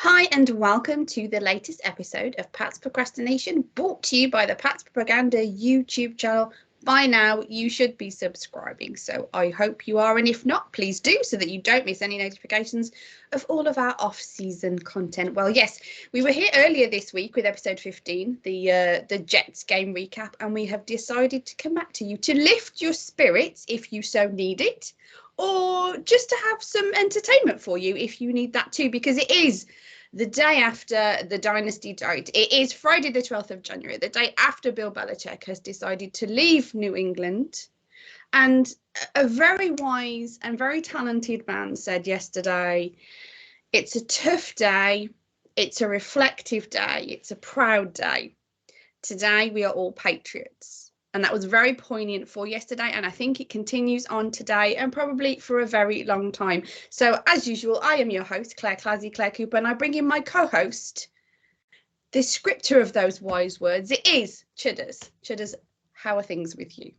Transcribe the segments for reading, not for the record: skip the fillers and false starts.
Hi and welcome to the latest episode of Pat's Procrastination, brought to you by the Pat's Propaganda YouTube channel. By now, you should be subscribing, so I hope you are, and if not, please do so that you don't miss any notifications of all of our off-season content. Well, yes, we were here earlier this week with episode 15, the Jets game recap, and we have decided to come back to you to lift your spirits if you so need it, or just to have some entertainment for you if you need that too, because it is the day after the dynasty died. It is Friday the 12th of January, the day after Bill Belichick has decided to leave New England. And a very wise and very talented man said yesterday, it's a tough day, it's a reflective day, it's a proud day. Today we are all Patriots. And that was very poignant for yesterday, and I think it continues on today and probably for a very long time. So, as usual, I am your host, Clazzy Clare Cooper, and I bring in my co-host, the scripter of those wise words. It is Chudders. Chudders, how are things with you?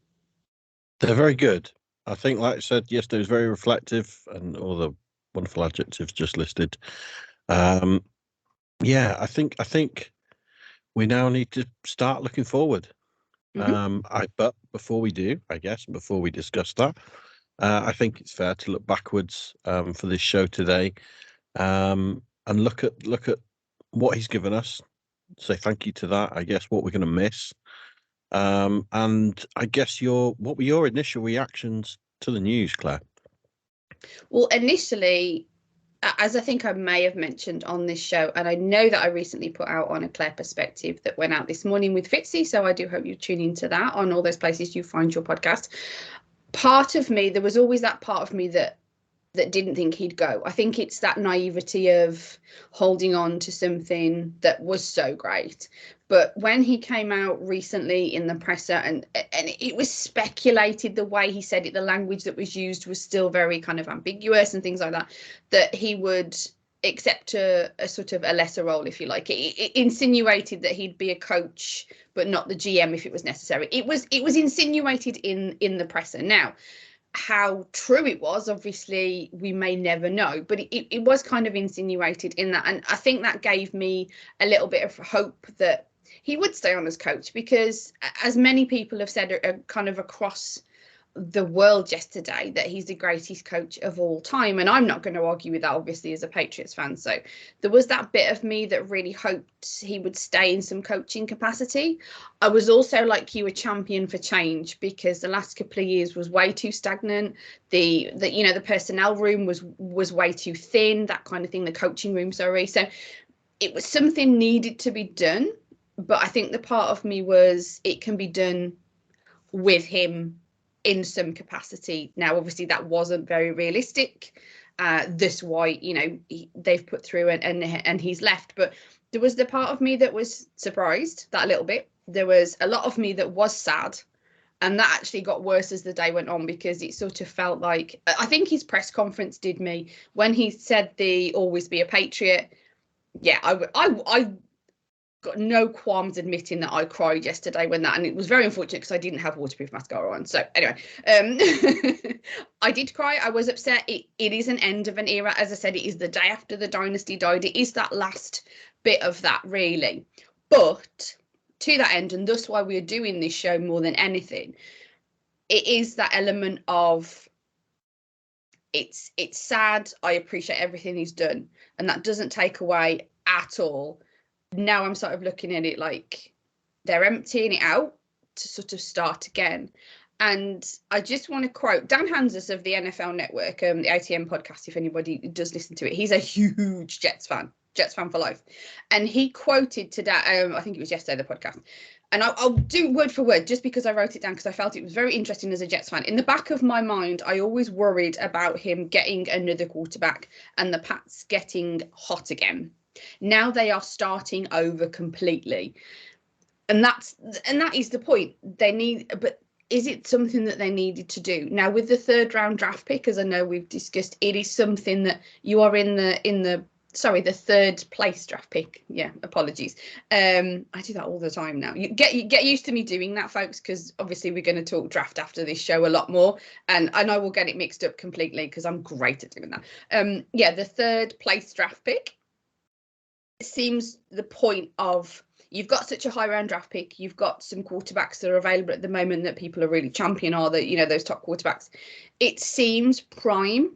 They're very good. I think, like I said yesterday, was very reflective, and all the wonderful adjectives just listed. Yeah, I think we now need to start looking forward. But before we do, I guess, and before we discuss that, I think it's fair to look backwards for this show today, and look at what he's given us. Say thank you to that. I guess what we're going to miss, and I guess what were your initial reactions to the news, Claire? Well, initially, as I think I may have mentioned on this show, and I know that I recently put out on a Claire Perspective that went out this morning with Fitzy, so I do hope you tune into that on all those places you find your podcast. Part of me, there was always that part of me that didn't think he'd go. I think it's that naivety of holding on to something that was so great. But when he came out recently in the presser, and it was speculated, the way he said it, the language that was used was still very kind of ambiguous and things like that, that he would accept a sort of a lesser role, if you like. It insinuated that he'd be a coach, but not the GM if it was necessary. It was insinuated in the presser. Now, how true it was, obviously we may never know, but it was kind of insinuated in that, and I think that gave me a little bit of hope that he would stay on as coach, because as many people have said kind of across the world yesterday, that he's the greatest coach of all time, and I'm not going to argue with that, obviously, as a Patriots fan. So there was that bit of me that really hoped he would stay in some coaching capacity. I was also, like you, a champion for change, because the last couple of years was way too stagnant. The personnel room was way too thin, that kind of thing, the coaching room, sorry. So it was something needed to be done, but I think the part of me was it can be done with him in some capacity. Now, obviously, that wasn't very realistic. This why, they've put through and he's left. But there was the part of me that was surprised, that little bit. There was a lot of me that was sad. And that actually got worse as the day went on, because it sort of felt like, I think his press conference did me when he said the always be a Patriot. Yeah, I got no qualms admitting that I cried yesterday when that, and it was very unfortunate because I didn't have waterproof mascara on. So anyway, I did cry. I was upset. It is an end of an era. As I said, it is the day after the dynasty died. It is that last bit of that, really. But to that end, and thus why we're doing this show more than anything, it is that element of it's sad. I appreciate everything he's done, and that doesn't take away at all. Now I'm sort of looking at it like they're emptying it out to sort of start again. And I just want to quote Dan Hanzus of the NFL Network, the ATM podcast, if anybody does listen to it. He's a huge Jets fan for life. And he quoted today, I think it was yesterday, the podcast. And I'll do word for word just because I wrote it down, because I felt it was very interesting as a Jets fan. In the back of my mind, I always worried about him getting another quarterback and the Pats getting hot again. Now they are starting over completely, and that is the point. They need, but is it something that they needed to do? Now with the third round draft pick, as I know we've discussed, it is something that you are in the third place draft pick. Yeah, apologies. I do that all the time now. You get used to me doing that, folks, because obviously we're going to talk draft after this show a lot more, and I will get it mixed up completely because I'm great at doing that. The third place draft pick. seems the point of, you've got such a high round draft pick, you've got some quarterbacks that are available at the moment that people are really championing, are that, you know, those top quarterbacks. It seems prime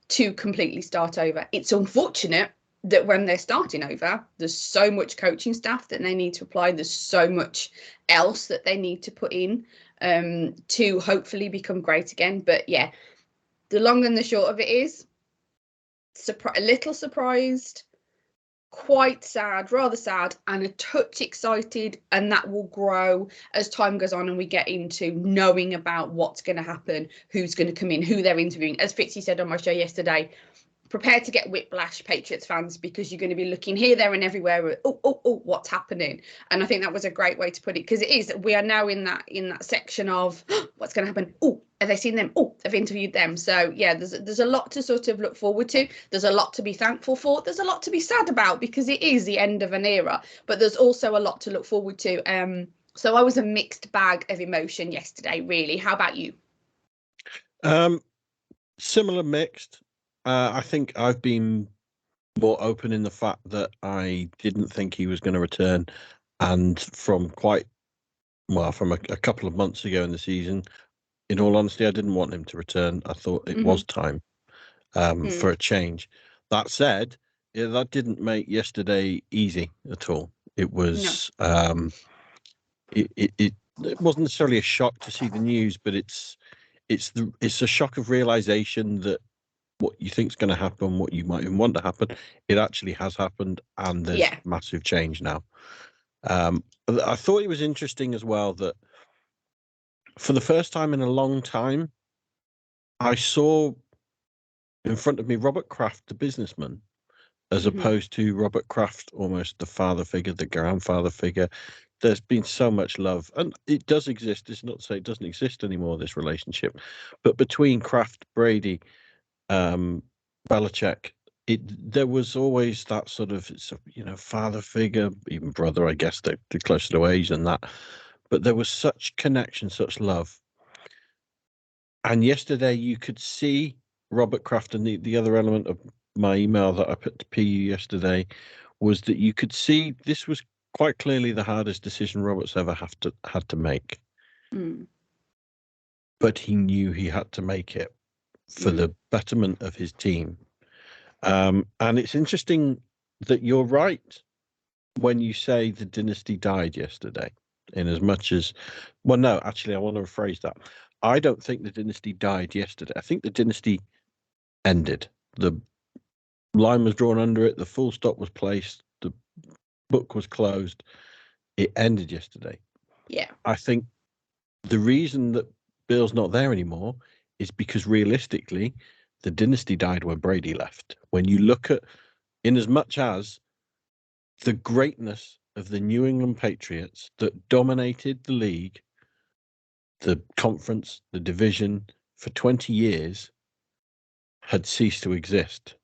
to completely start over. It's unfortunate that when they're starting over, there's so much coaching staff that they need to apply. There's so much else that they need to put in to hopefully become great again. But yeah, the long and the short of it is, a little surprised, quite sad, rather sad, and a touch excited, and that will grow as time goes on and we get into knowing about what's going to happen, who's going to come in, who they're interviewing. As Fitzy said on my show yesterday, prepare to get whiplash, Patriots fans, because you're going to be looking here, there, and everywhere. Oh, what's happening? And I think that was a great way to put it, because it is. We are now in that section of what's going to happen. Oh, have they seen them? Oh, they've interviewed them. So yeah, there's a lot to sort of look forward to. There's a lot to be thankful for. There's a lot to be sad about, because it is the end of an era. But there's also a lot to look forward to. So I was a mixed bag of emotion yesterday. Really, how about you? Similar, mixed. I think I've been more open in the fact that I didn't think he was going to return, and from a couple of months ago in the season, in all honesty, I didn't want him to return. I thought it was time for a change. That said, that didn't make yesterday easy at all. It was it wasn't necessarily a shock to see the news, but it's a shock of realization that what you think is going to happen, what you might even want to happen, it actually has happened, and there's massive change now. I thought it was interesting as well that for the first time in a long time, I saw in front of me Robert Kraft, the businessman, as opposed to Robert Kraft, almost the father figure, the grandfather figure. There's been so much love, and it does exist. It's not to say it doesn't exist anymore, this relationship, but between Kraft, Brady, Belichick, there was always that sort of, father figure, even brother, I guess they're closer to age than that, but there was such connection, such love. And yesterday you could see Robert Kraft, and the other element of my email that I put to PU yesterday was that you could see this was quite clearly the hardest decision Robert's ever had to make. But he knew he had to make it for the betterment of his team. And it's interesting that you're right when you say the dynasty died yesterday, in as much as, well, no, actually, I want to rephrase that. I don't think the dynasty died yesterday. I think the dynasty ended. The line was drawn under it. The full stop was placed. The book was closed. It ended yesterday. Yeah. I think the reason that Bill's not there anymore is because realistically, the dynasty died when Brady left. When you look at, in as much as the greatness of the New England Patriots that dominated the league, the conference, the division for 20 years had ceased to exist.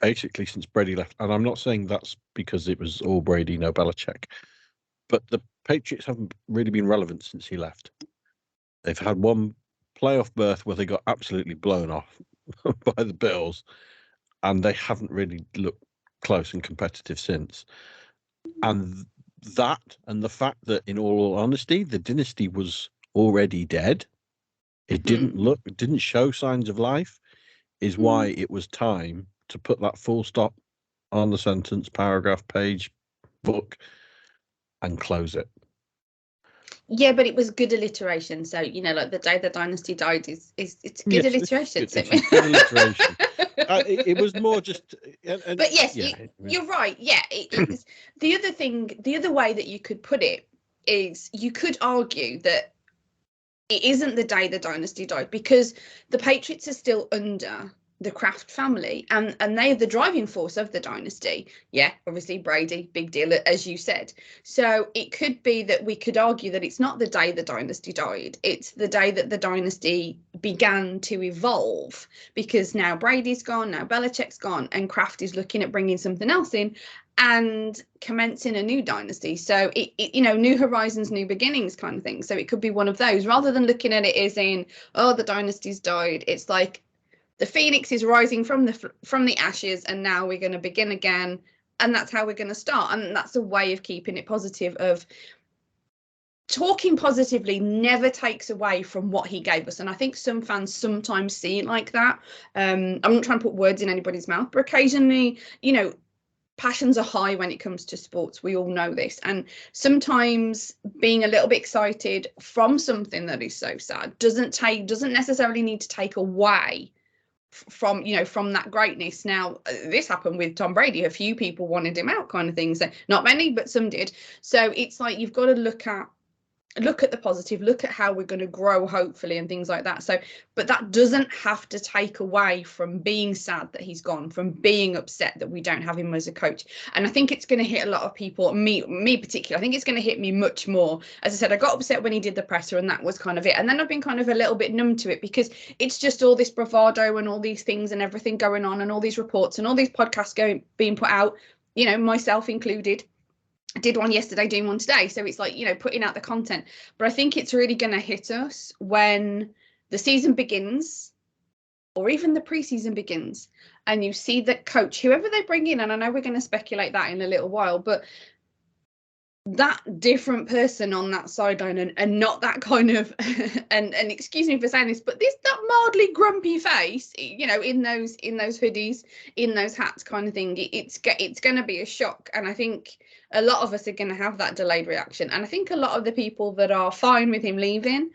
Basically since Brady left. And I'm not saying that's because it was all Brady, no Belichick, but the Patriots haven't really been relevant since he left. They've had one playoff berth where they got absolutely blown off by the Bills, and they haven't really looked close and competitive since. And that, and the fact that, in all honesty, the dynasty was already dead, it didn't show signs of life, is why it was time to put that full stop on the sentence, paragraph, page, book, and close it. Yeah, but it was good alliteration. So, like the day the dynasty died is it's good alliteration. It's good alliteration. It was more just. But yes, you're right. Yeah, it's the other thing. The other way that you could put it is you could argue that it isn't the day the dynasty died, because the Patriots are still under the Kraft family, and they are the driving force of the dynasty. Yeah, obviously Brady, big deal, as you said. So it could be that we could argue that it's not the day the dynasty died, it's the day that the dynasty began to evolve, because now Brady's gone, now Belichick's gone, and Kraft is looking at bringing something else in and commencing a new dynasty. So it new horizons, new beginnings kind of thing. So it could be one of those, rather than looking at it as in, oh, the dynasty's died. It's like the phoenix is rising from the ashes, and now we're going to begin again, and that's how we're going to start. And that's a way of keeping it positive, of talking positively never takes away from what he gave us. And I think some fans sometimes see it like that. I'm not trying to put words in anybody's mouth, but occasionally, passions are high when it comes to sports. We all know this. And sometimes being a little bit excited from something that is so sad doesn't necessarily need to take away from that greatness. Now, this happened with Tom Brady. A few people wanted him out, kind of thing. So not many, but some did. So it's like you've got to look at the positive, look at how we're going to grow, hopefully, and things like that. So, but that doesn't have to take away from being sad that he's gone, from being upset that we don't have him as a coach. And I think it's going to hit a lot of people, me particularly. I think it's going to hit me much more. As I said, I got upset when he did the presser, and that was kind of it. And then I've been kind of a little bit numb to it, because it's just all this bravado and all these things and everything going on, and all these reports and all these podcasts being put out, myself included. I did one yesterday, doing one today. So it's like, putting out the content. But I think it's really going to hit us when the season begins, or even the preseason begins, and you see that coach, whoever they bring in, and I know we're going to speculate that in a little while, but that different person on that sideline, and not that kind of and excuse me for saying this, but that mildly grumpy face, in those hoodies, in those hats, kind of thing, it's going to be a shock. And I think a lot of us are going to have that delayed reaction. And I think a lot of the people that are fine with him leaving,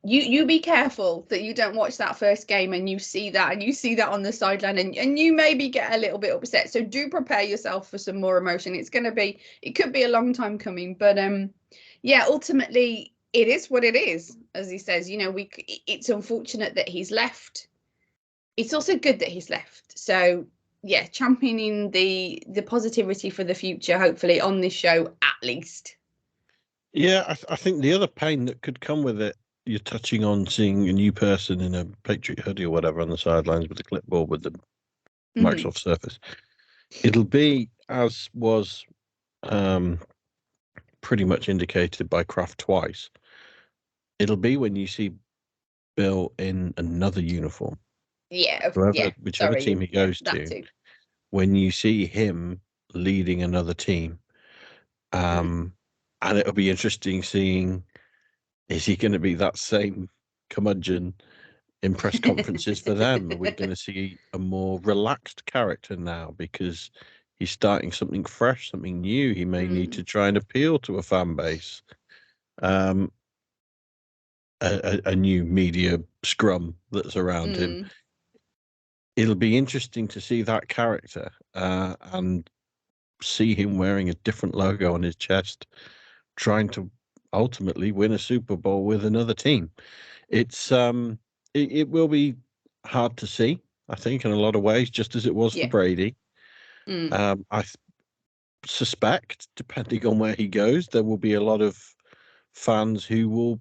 you be careful that you don't watch that first game and you see that on the sideline, and you maybe get a little bit upset. So do prepare yourself for some more emotion. It could be a long time coming, but ultimately it is what it is. As he says, it's unfortunate that he's left. It's also good that he's left. So yeah, championing the positivity for the future, hopefully, on this show at least. Yeah, I think the other pain that could come with it, you're touching on seeing a new person in a Patriot hoodie or whatever on the sidelines with a clipboard with the Microsoft Surface. It'll be, as was pretty much indicated by Kraft twice, it'll be when you see Bill in another uniform. Yeah, whichever team he goes to, when you see him leading another team, and it'll be interesting seeing, is he going to be that same curmudgeon in press conferences for them? Are we going to see a more relaxed character now because he's starting something fresh, something new? He may need to try and appeal to a fan base, a new media scrum that's around him. It'll be interesting to see that character and see him wearing a different logo on his chest, trying to ultimately win a Super Bowl with another team. It's it will be hard to see, I think, in a lot of ways, just as it was for Brady. I suspect, depending on where he goes, there will be a lot of fans who will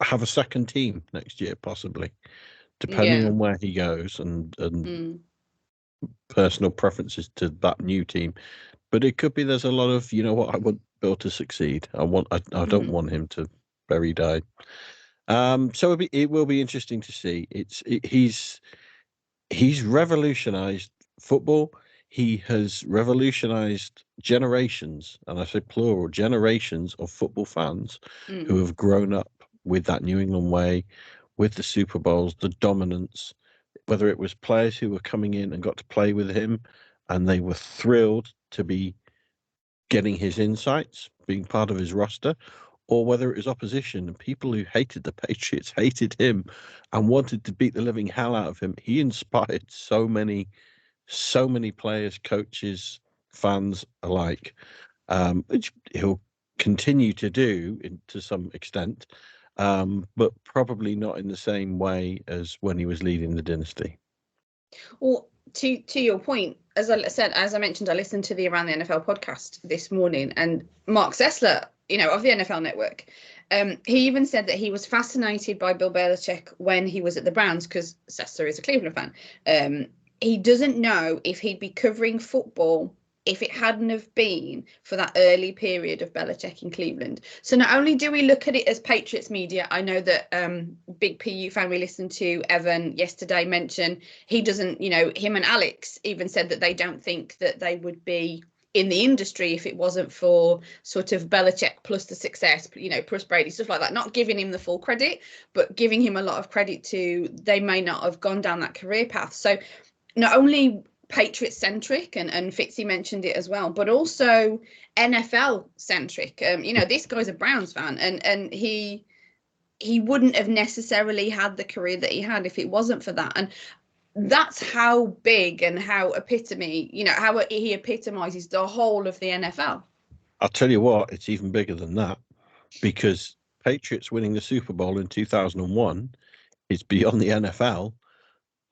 have a second team next year, possibly, depending on where he goes and personal preferences to that new team. But it could be there's a lot of, I want Bill to succeed. I don't want him to bury die. So it will be interesting to see. He's revolutionized football. He has revolutionized generations, and I say plural, generations of football fans who have grown up with that New England way, with the Super Bowls, the dominance, whether it was players who were coming in and got to play with him and they were thrilled to be getting his insights, being part of his roster, or whether it was opposition and people who hated the Patriots, hated him and wanted to beat the living hell out of him. He inspired so many players, coaches, fans alike, which he'll continue to do to some extent, but probably not in the same way as when he was leading the dynasty. Well, to your point, as I mentioned, I listened to the Around the NFL podcast this morning, and Mark Sessler, of the NFL Network, he even said that he was fascinated by Bill Belichick when he was at the Browns, because Sessler is a Cleveland fan. He doesn't know if he'd be covering football if it hadn't have been for that early period of Belichick in Cleveland. So not only do we look at it as Patriots media, I know that big PU fan we listened to, Evan, yesterday mentioned he doesn't, him and Alex even said that they don't think that they would be in the industry if it wasn't for sort of Belichick plus the success, plus Brady, stuff like that, not giving him the full credit, but giving him a lot of credit to they may not have gone down that career path. So not only Patriots centric, and Fitzy mentioned it as well, but also NFL centric. This guy's a Browns fan, and he wouldn't have necessarily had the career that he had if it wasn't for that. And that's how big and how how he epitomizes the whole of the NFL. I'll tell you what, it's even bigger than that, because Patriots winning the Super Bowl in 2001 is beyond the NFL.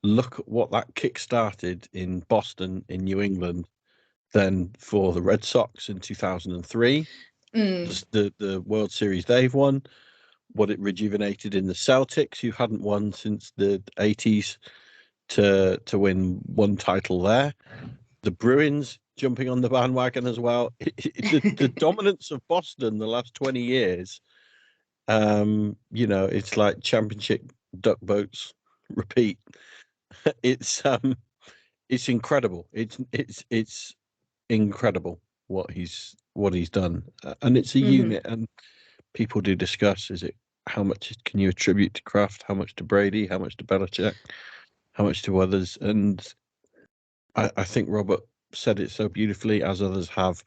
Look at what that kick-started in Boston, in New England, then for the Red Sox in 2003, the World Series they've won, what it rejuvenated in the Celtics, who hadn't won since the 80s, to win one title there. The Bruins jumping on the bandwagon as well. The dominance of Boston the last 20 years, it's like championship duck boats repeat. It's incredible. It's incredible what he's done, and it's a unit. And people do discuss: is it how much can you attribute to Kraft, how much to Brady, how much to Belichick, how much to others? And I think Robert said it so beautifully, as others have.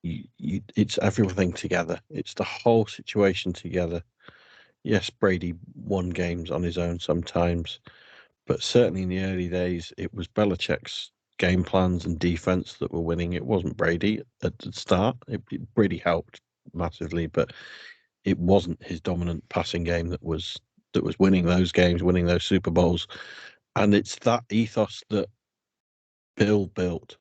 It's everything together. It's the whole situation together. Yes, Brady won games on his own sometimes, but certainly in the early days, it was Belichick's game plans and defense that were winning. It wasn't Brady at the start. Brady helped massively, but it wasn't his dominant passing game that was winning those games, winning those Super Bowls. And it's that ethos that Bill built.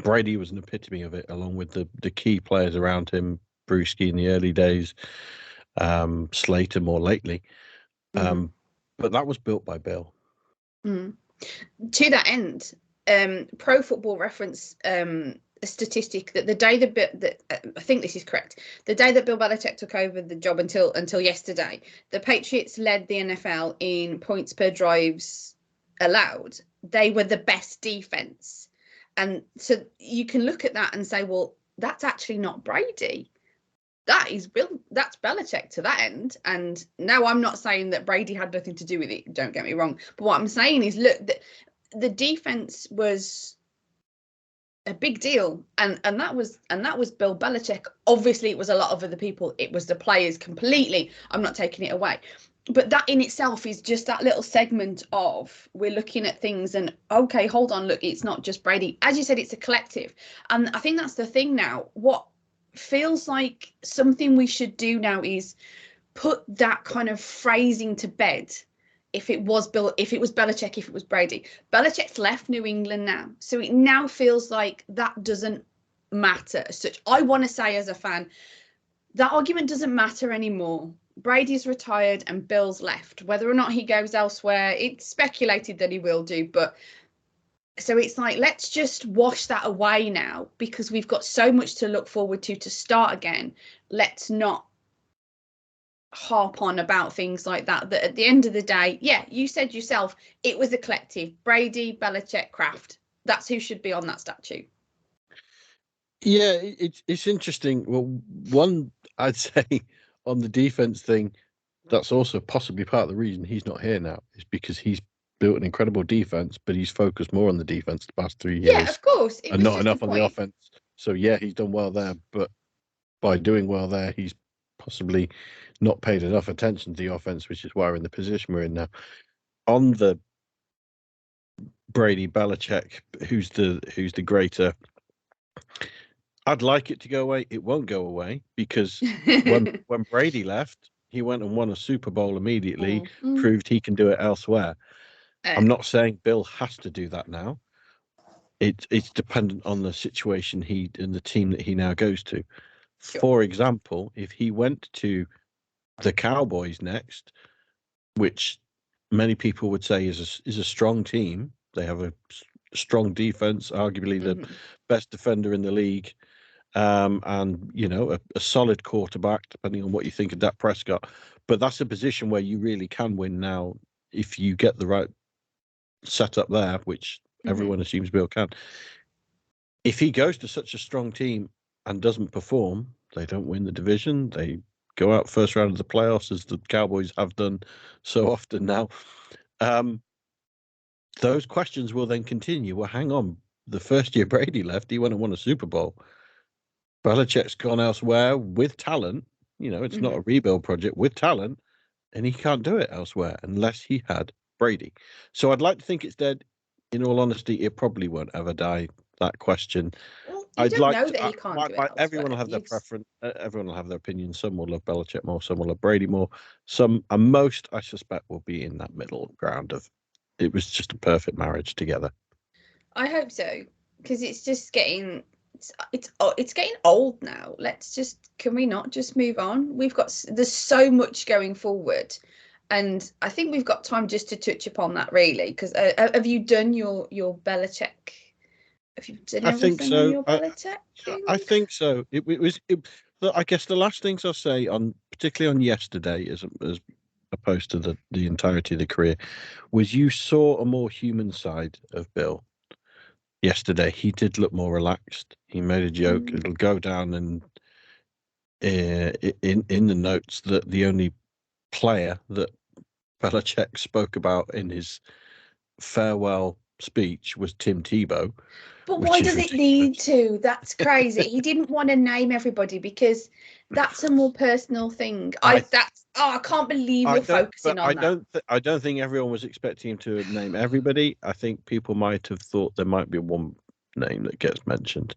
Brady was an epitome of it, along with the key players around him, Brewski in the early days, Slater more lately. But that was built by Bill. To that end, Pro Football Reference a statistic that the day that I think this is correct, the day that Bill Belichick took over the job until yesterday, the Patriots led the NFL in points per drives allowed. They were the best defense, and so you can look at that and say, well, that's actually not Brady. That's Belichick to that end. And no, I'm not saying that Brady had nothing to do with it, don't get me wrong, but what I'm saying is, look, the defense was a big deal, and that was Bill Belichick. Obviously it was a lot of other people, it was the players completely, I'm not taking it away, but that in itself is just that little segment of, we're looking at things and, okay, hold on, look, it's not just Brady. As you said, it's a collective. And I think that's the thing now. What feels like something we should do now is put that kind of phrasing to bed. If it was Belichick, if it was Brady. Belichick's left New England now, so it now feels like that doesn't matter as such. I want to say, as a fan, that argument doesn't matter anymore. Brady's retired and Bill's left. Whether or not he goes elsewhere, it's speculated that he will do, but so it's like, let's just wash that away now, because we've got so much to look forward to start again. Let's not harp on about things like that at the end of the day, yeah, you said yourself, it was a collective. Brady, Belichick, Kraft, that's who should be on that statue. Yeah, it's interesting. Well, one, I'd say on the defense thing, that's also possibly part of the reason he's not here now, is because he's built an incredible defense, but he's focused more on the defense the past 3 years. Yeah, of course. And not enough on the offense. So yeah, he's done well there, but by doing well there, he's possibly not paid enough attention to the offense, which is why we're in the position we're in now. On the Brady Belichick, who's the greater, I'd like it to go away. It won't go away, because when Brady left, he went and won a Super Bowl immediately, proved he can do it elsewhere. I'm not saying Bill has to do that now. It's dependent on the situation he and the team that he now goes to. Sure. For example, if he went to the Cowboys next, which many people would say is a strong team, they have a strong defense, arguably the best defender in the league, and a solid quarterback, depending on what you think of Dak Prescott. But that's a position where you really can win now if you get the right setup there, which everyone assumes Bill can. If he goes to such a strong team and doesn't perform, they don't win the division. They go out first round of the playoffs, as the Cowboys have done so often now. Those questions will then continue. Well, hang on. The first year Brady left, he went and won a Super Bowl. Belichick's gone elsewhere with talent. It's not a rebuild project, with talent, and he can't do it elsewhere unless he had Brady. So I'd like to think it's dead. In all honesty, it probably won't ever die, that question. Well, you don't know that he can't do it elsewhere. Everyone will have their preference. Everyone will have their opinion. Some will love Belichick more. Some will love Brady more. Some, and most, I suspect, will be in that middle ground of it was just a perfect marriage together. I hope so, because it's just getting it's getting old now. Can we not just move on? There's so much going forward, and I think we've got time just to touch upon that, really. Because have you done your Belichick? Have you done everything on your Belichick thing? I think so. I guess the last things I'll say particularly on yesterday, as opposed to the entirety of the career, was you saw a more human side of Bill. Yesterday, he did look more relaxed. He made a joke. It'll go down and in the notes that the only player that Belichick spoke about in his farewell speech was Tim Tebow. But why does it need to? That's crazy. He didn't want to name everybody because that's a more personal thing. I can't believe you're focusing on that. I don't think everyone was expecting him to name everybody. I think people might have thought there might be one name that gets mentioned.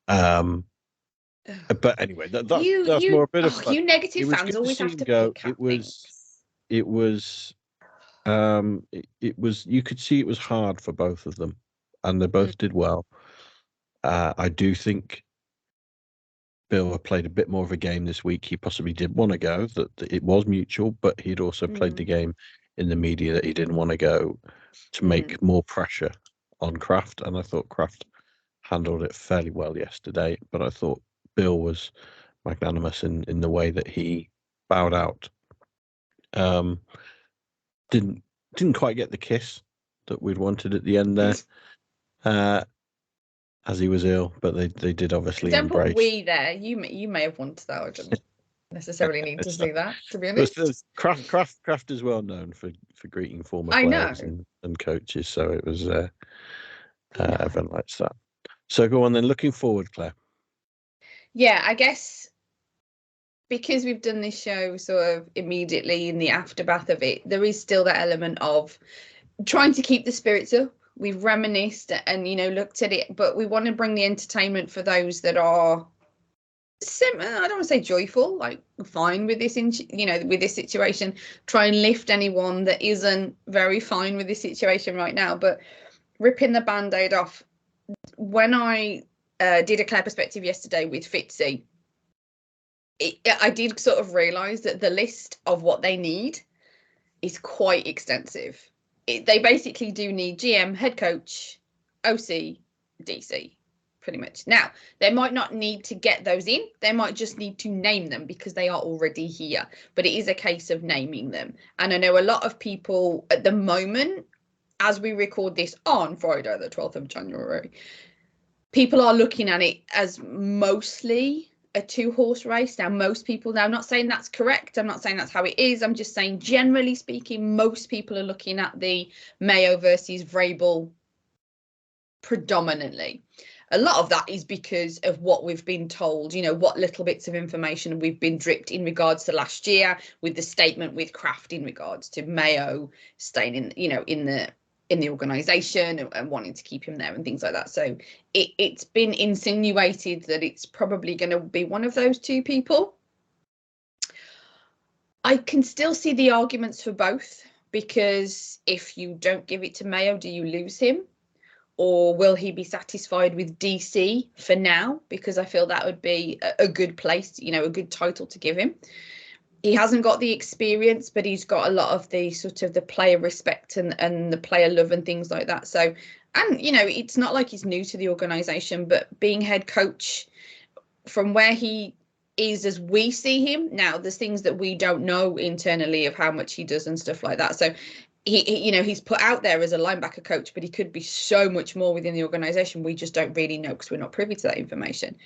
But anyway, that's more a bit of fun. You negative fans always have to pick it was you could see it was hard for both of them, and they both did well. I do think Bill played a bit more of a game this week. He possibly did want to go, that it was mutual, but he'd also played the game in the media that he didn't want to go to make more pressure on Kraft. And I thought Kraft handled it fairly well yesterday, but I thought Bill was magnanimous in the way that he bowed out. Didn't quite get the kiss that we'd wanted at the end there. As he was ill, but they did obviously don't embrace. Put we there. You may have wanted that. I don't necessarily need to see that, to be honest. Kraft is well known for greeting former players and coaches, so it was everyone likes that. So go on then. Looking forward, Claire. Yeah, I guess because we've done this show sort of immediately in the aftermath of it, there is still that element of trying to keep the spirits up. We've reminisced and looked at it, but we want to bring the entertainment for those that are I don't want to say joyful, like fine with this with this situation. Try and lift anyone that isn't very fine with this situation right now, but ripping the band-aid off. When I did a Claire perspective yesterday with Fitzy, I did sort of realize that the list of what they need is quite extensive. They basically do need GM, head coach, OC, DC, pretty much. Now, they might not need to get those in. They might just need to name them because they are already here. But it is a case of naming them. And I know a lot of people at the moment, as we record this on Friday, the 12th of January, people are looking at it as mostly a 2-horse race. Now, most people, now I'm not saying that's correct. I'm not saying that's how it is. I'm just saying, generally speaking, most people are looking at the Mayo versus Vrabel predominantly. A lot of that is because of what we've been told, what little bits of information we've been dripped in regards to last year with the statement with Kraft in regards to Mayo staying in the organisation and wanting to keep him there and things like that. So it's been insinuated that it's probably going to be one of those two people. I can still see the arguments for both, because if you don't give it to Mayo, do you lose him? Or will he be satisfied with DC for now? Because I feel that would be a good place, a good title to give him. He hasn't got the experience, but he's got a lot of the sort of the player respect and the player love and things like that. So And, you know, it's not like he's new to the organisation, but being head coach from where he is as we see him now, there's things that we don't know internally of how much he does and stuff like that. So he you know, he's put out there as a linebacker coach, but he could be so much more within the organisation. We just don't really know because we're not privy to that information.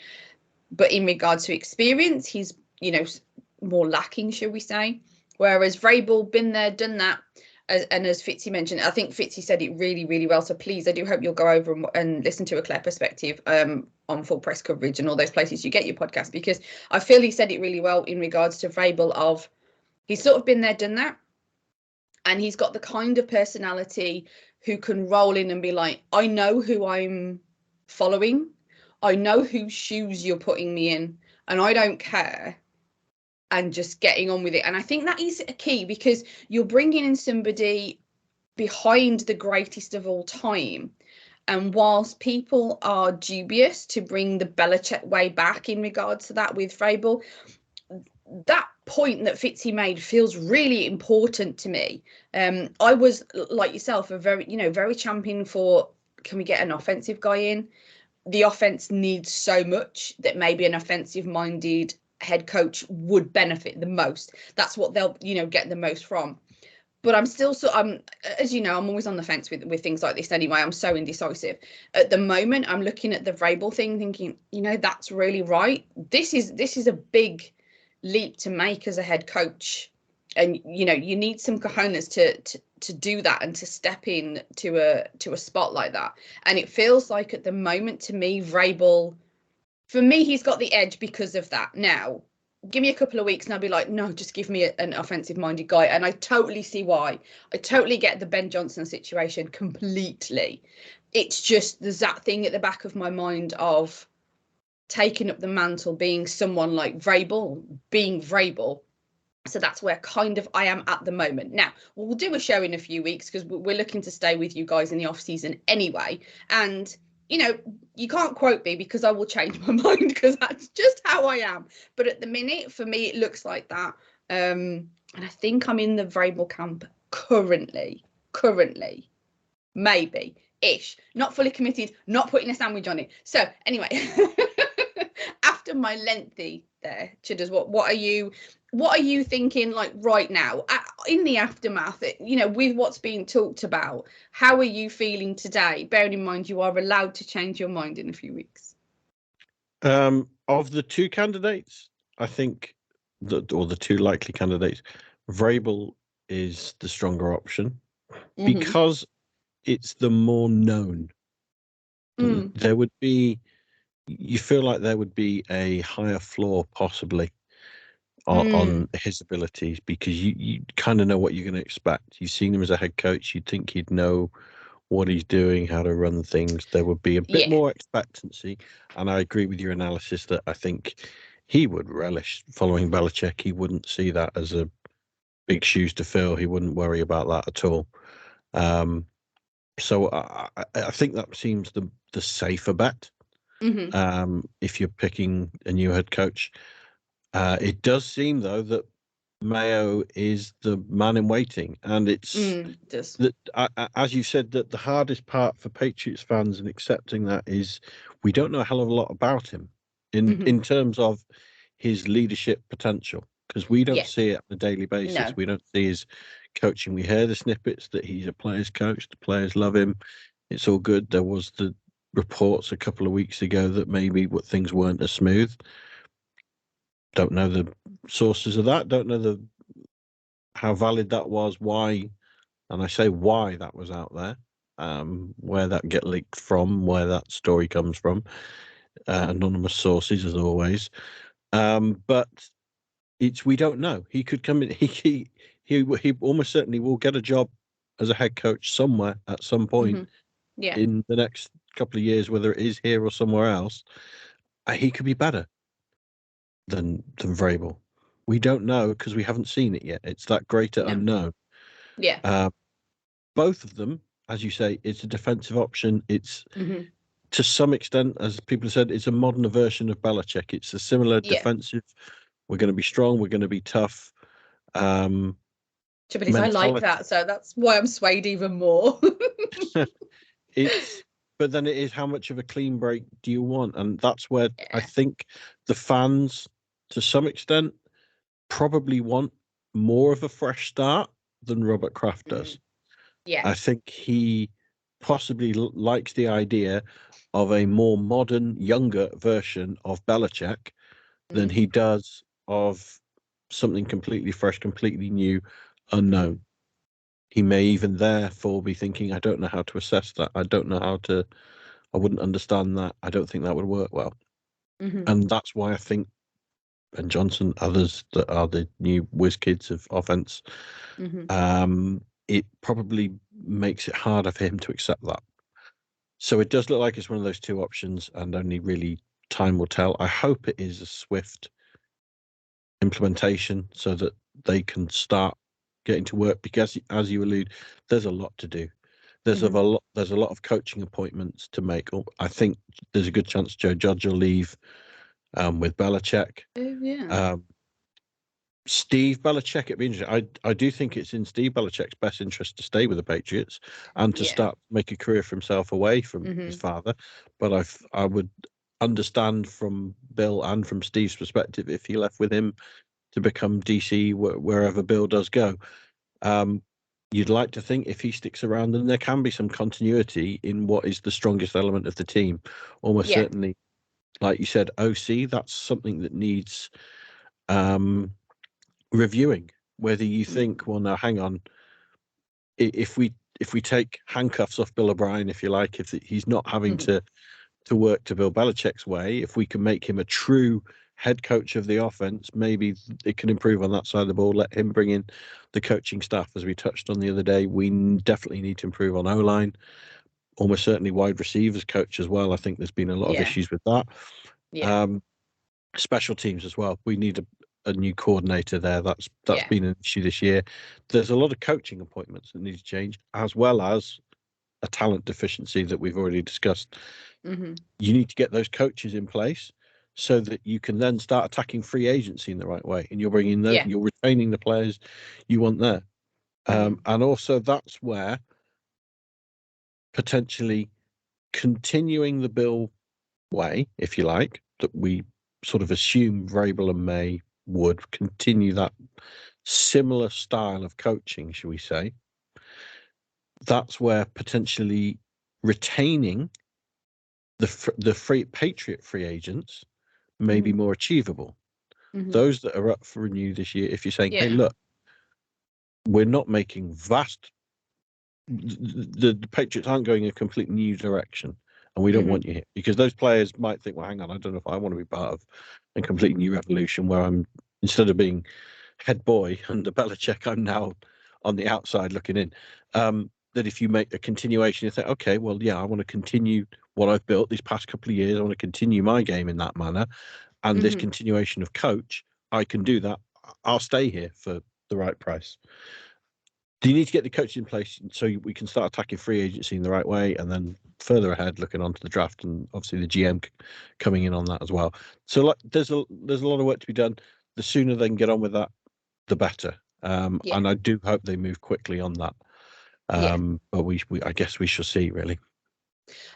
But in regards to experience, he's, you know, more lacking, shall we say. Whereas Vrabel, been there, done that. And as Fitzy mentioned, I think Fitzy said it really, really well. So please, I do hope you'll go over and listen to A Clare Perspective on Full Press Coverage and all those places you get your podcast, because I feel he said it really well in regards to Vrabel of he's sort of been there, done that. And he's got the kind of personality who can roll in and be like, I know who I'm following. I know whose shoes you're putting me in, and I don't care. And just getting on with it. And I think that is a key, because you're bringing in somebody behind the greatest of all time. And whilst people are dubious to bring the Belichick way back in regards to that with Vrabel, that point that Fitzy made feels really important to me. I was, like yourself, a very, you know, very champion for, can we get an offensive guy in? The offense needs so much that maybe an offensive minded head coach would benefit the most. That's what they'll, you know, get the most from. But I'm still as you know, I'm always on the fence with things like this anyway. I'm so indecisive. At the moment, I'm looking at the Vrabel thing thinking, you know, that's really right. This is a big leap to make as a head coach. And, you know, you need some cojones to do that and to step in to a spot like that. And it feels like at the moment to me, Vrabel, for me, he's got the edge because of that. Now, give me a couple of weeks and I'll be like, no, just give me an offensive-minded guy. And I totally see why. I totally get the Ben Johnson situation completely. It's just there's that thing at the back of my mind of taking up the mantle, being someone like Vrabel, being Vrabel. So that's where kind of I am at the moment. Now, we'll do a show in a few weeks because we're looking to stay with you guys in the off season anyway. And, you know, you can't quote me because I will change my mind because that's just how I am. But at the minute, for me, it looks like that. And I think I'm in the Vrabel camp currently, maybe ish, not fully committed, not putting a sandwich on it. So anyway, after my lengthy there, Chudders, what are you thinking like right now in the aftermath, you know, with what's being talked about? How are you feeling today, bearing in mind you are allowed to change your mind in a few weeks? Of the two candidates, I think or the two likely candidates, Vrabel is the stronger option because it's the more known. There would be, you feel like there would be a higher floor possibly on his abilities because you kind of know what you're going to expect. You've seen him as a head coach. You'd think he'd know what he's doing, how to run things. There would be a bit more expectancy. And I agree with your analysis that I think he would relish following Belichick. He wouldn't see that as a big shoes to fill. He wouldn't worry about that at all. So I think that seems the safer bet. If you're picking a new head coach. It does seem, though, that Mayo is the man in waiting, and it's that, as you said, that the hardest part for Patriots fans in accepting that is we don't know a hell of a lot about him in terms of his leadership potential because we don't see it on a daily basis. We don't see his coaching. We hear the snippets that he's a player's coach. The players love him. It's all good. There was the reports a couple of weeks ago that maybe things weren't as smooth. Don't know the sources of that. Don't know how valid that was. Why, and I say why that was out there. Where that get leaked from, where that story comes from. Anonymous sources, as always. But we don't know. He could come in. He almost certainly will get a job as a head coach somewhere at some point in the next couple of years, whether it is here or somewhere else. He could be better than Vrabel. We don't know because we haven't seen it yet. It's that greater unknown. Yeah. Both of them, as you say, it's a defensive option. It's to some extent, as people said, it's a modern version of Belichick. It's a similar defensive. We're going to be strong. We're going to be tough. I like that, so that's why I'm swayed even more. But then it is, how much of a clean break do you want? And that's where I Yeah. think the fans, to some extent, probably want more of a fresh start than Robert Kraft does. Yeah. I think he possibly likes the idea of a more modern, younger version of Belichick than he does of something completely fresh, completely new, unknown. He may even therefore be thinking, I don't know how to assess that. I don't know how to, I wouldn't understand that. I don't think that would work well. And that's why I think Ben Johnson, others that are the new whiz kids of offense, it probably makes it harder for him to accept that. So it does look like it's one of those two options, and only really time will tell. I hope it is a swift implementation so that they can start getting to work, because as you allude, there's a lot to do. There's a lot of coaching appointments to make. I think there's a good chance Joe Judge will leave with Belichick. Oh, yeah. Steve Belichick, it'd be interesting. I do think it's in Steve Belichick's best interest to stay with the Patriots and to start make a career for himself away from his father. But I would understand from Bill and from Steve's perspective if he left with him to become DC wherever Bill does go. You'd like to think if he sticks around, then there can be some continuity in what is the strongest element of the team. Almost certainly, like you said, OC, that's something that needs reviewing. Whether you think, well, now hang on, if we take handcuffs off Bill O'Brien, if you like, if he's not having to work to Bill Belichick's way, if we can make him a true head coach of the offense, maybe it can improve on that side of the ball. Let him bring in the coaching staff, as we touched on the other day. We definitely need to improve on O-line, almost certainly wide receivers coach as well. I think there's been a lot of issues with that. Special teams as well. We need a new coordinator there. That's been an issue this year. There's a lot of coaching appointments that need to change, as well as a talent deficiency that we've already discussed. You need to get those coaches in place so that you can then start attacking free agency in the right way, and you're bringing you're retaining the players you want there. And also that's where potentially continuing the Bill way, if you like, that we sort of assume Vrabel and May would continue, that similar style of coaching, shall we say. That's where potentially retaining the free Patriot free agents may be more achievable. Those that are up for renew this year, if you're saying, hey, look, we're not making the Patriots aren't going a completely new direction, and we don't want you here, because those players might think, well, hang on, I don't know if I want to be part of a completely new revolution where I'm, instead of being head boy under Belichick, I'm now on the outside looking in. That if you make a continuation, you think, okay, well, yeah, I want to continue what I've built these past couple of years. I want to continue my game in that manner. And this continuation of coach, I can do that. I'll stay here for the right price. Do you need to get the coach in place so we can start attacking free agency in the right way, and then further ahead looking onto the draft, and obviously the GM coming in on that as well? So like, there's a lot of work to be done. The sooner they can get on with that, the better. And I do hope they move quickly on that. But we I guess we shall see, really.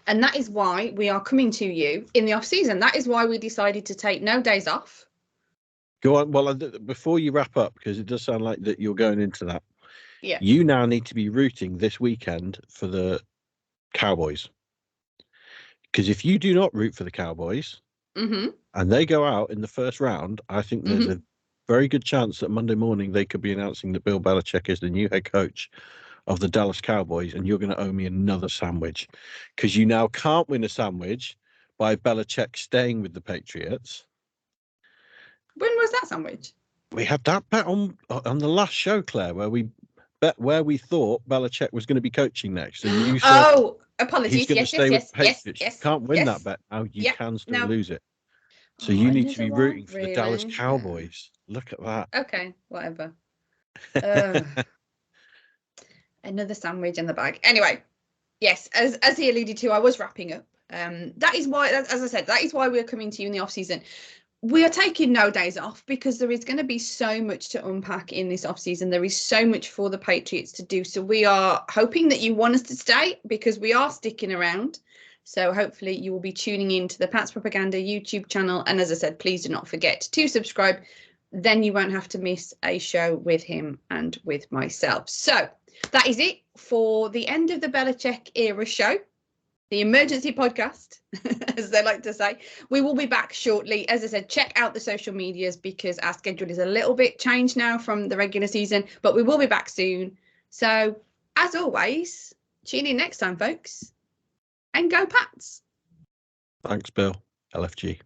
And that is why we are coming to you in the off season. That is why we decided to take no days off. Go on. Well, before you wrap up, because it does sound like that you're going into that. Yeah. You now need to be rooting this weekend for the Cowboys. Because if you do not root for the Cowboys and they go out in the first round, I think there's a very good chance that Monday morning they could be announcing that Bill Belichick is the new head coach of the Dallas Cowboys, and you're going to owe me another sandwich, because you now can't win a sandwich by Belichick staying with the Patriots. When was that sandwich? We had that bet on the last show, Claire, where we bet where we thought Belichick was going to be coaching next, and you said, apologies. He's going to stay with Patriots. Yes. You can't win that bet now. You can still lose it. So you need to be rooting for the Dallas Cowboys. Look at that. Okay, whatever. Another sandwich in the bag. Anyway, yes, as he alluded to, I was wrapping up. That is why, as I said, that is why we're coming to you in the off season. we are taking no days off because there is going to be so much to unpack in this off-season. There is so much for the Patriots to do. So we are hoping that you want us to stay because we are sticking around. So hopefully you will be tuning in to the Pat's Propaganda YouTube channel. And as I said, please do not forget to subscribe. Then you won't have to miss a show with him and with myself. So that is it for the end of the Belichick era show. The emergency podcast, as they like to say. We will be back shortly. As I said, check out the social medias because our schedule is a little bit changed now from the regular season, but we will be back soon. So, as always, tune in next time, folks, and go Pats. Thanks, Bill. LFG.